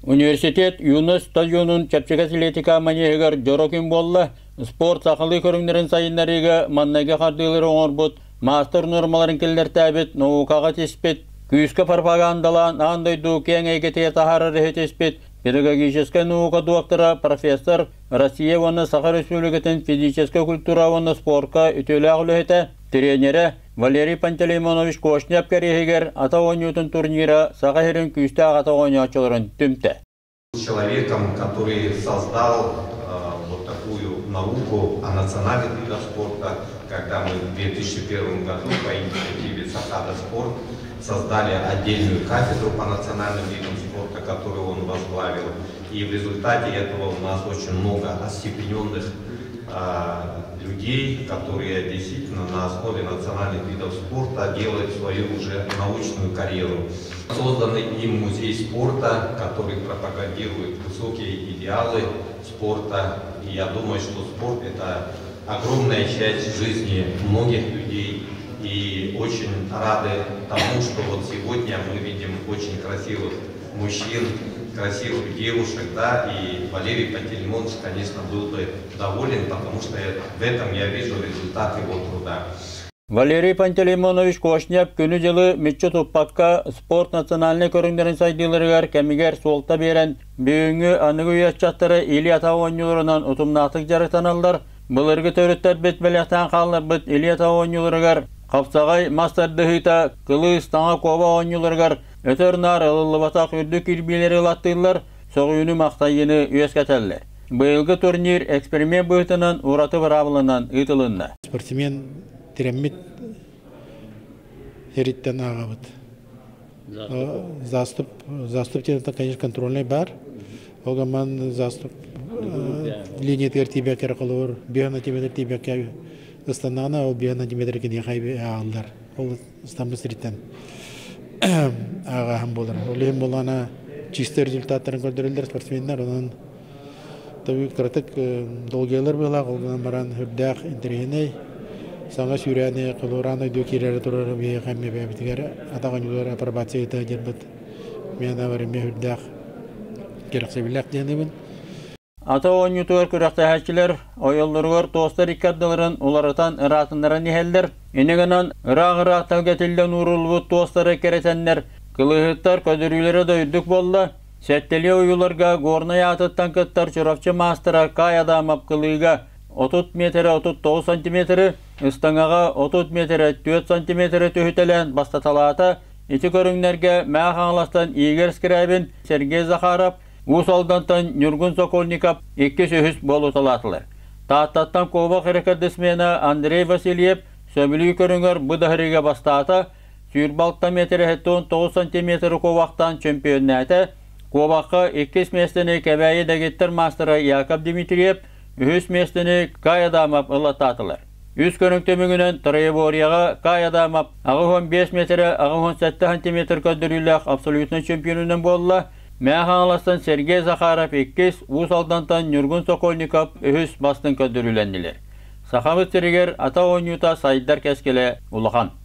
Üniversitet Yunus stadionun Çapçık atletika maniyegар jorokun bolla sport sakalı körünglerin sayınlarıga mannaga kardığıları orbut master normalарын kellertabit naukaga tespit küyüske propagandalan andaydu keng egete tahara rehe tespit педагогическая наука доктора профессор Россия ванна Саха Республикатын физическая культура ванна спортка ütülәгүләһәтә тренеры Валерий Пантелеймонович Кошняп керегер ата ойнутын турнира Саха херен күстә ата ойнаучыларын түмтә. Человеком, который создал вот такую науку о национальных видах спорта, когда мы в 2001 году по инициативе Сахада спорт создали отдельную кафедру по национальным видам спорта, которую он возглавил. И в результате этого у нас очень много остепененных людей, которые действительно на основе национальных видов спорта делают свою уже научную карьеру. Созданный им музей спорта, который пропагандирует высокие идеалы спорта. И я думаю, что спорт – это огромная часть жизни многих людей. И очень рады тому, что вот сегодня мы видим очень красивых мужчин, красивых девушек, да, и Валерий Пантелеймонович, конечно, был бы доволен, потому что в этом я вижу результат его труда. Валерий Пантелеймонович Кошняп күні жылы Митчу Туппакка спорт национальный көріңдерін сайдылырығар кәмігер солта берен бүйіңі анығы уятчаттары или ата ойныларынан ұтымнатық жарықтан алдар. Бұлырғы төріттер бетмелектен қалыныр бұд или ата ойнылырығар. Қапсағай мастарды хыта кылы станға кова ойнылырығар. Өтөрнар ылылыбатақ үрді кирбилері латтылар, соғыйыны мақтайыны үйескетелі. Бұйылғы турнир эксперимент бұйтынан ураты бұрабылынан ұтылынна. Спортсмен тиреммит хериттен ағабыд. Заступ тенетен, конечно, контрольный бар. Оғаман заступ линия тибе керқылыр, бияна тибе тибе ыстанана, ол бияна тибе кене қайбе ағылдар. Ол ыстамыз риттен ағағым болыр. Олейім болана чисті результаттарын көрдірілдер спортсменлер. Онын табы қыртық долгейлер болақ, олғынан баран үрдәқ интерегеней. Саңа сүйрәне қылыраны дөкелері тұрары бейі қәмме бәбітігер атаған үлері апробация еті дербіт. Мен аварыме үрдәқ керексе біләк денемін. Ата ойнутуар күрәқті әчілер, ойылдырғыр тоғыстар иккардыларын оларытан ыратындарын ехелдер. Енегінен ырақ-ырақ тәлгетілден ұрылғы тоғыстары керетенлер. Кылығыттар көдірілері дөйдік болды. Сәттелі ойыларға горнай атыттан кыттар чұрапчы мастыра кай адамап кылыға 30 метрі 39 сантиметрі, ұстаңаға 30 метрі 4 сантиметрі түйітелен бастаталата, еті көріңдерге мәғаңластан Игорь Скрябин, Сергей Захаров, Усалдантан Нюргун Сокольников 2 сөйіс болу талатылар. Тааттаттан Ковақ рекордисмені Андрей Васильев сөмілі көріңер бұдағыреге бастата, сүйірбалықта метрі 9 сантиметрі Ковақтан чемпионнәті, Коваққа 2 местені кәбәйі дәгеттір мастыры Яков Дмитриев, Үхіс местені кай адамап ұлататылар. Үз көріңтемігінен траеборияға кай адамап ағы 15 метрі, ағы 17 сантиметр көдірілік абсолютный чемпионынан болла. Мәғаңластан Сергей Захаров 2, Усалдантан Нюргун Сокольников үхіс бастың көдіріленділер. Сахамыз тірігер ата ойнута сайдар кәскелі ұлыған.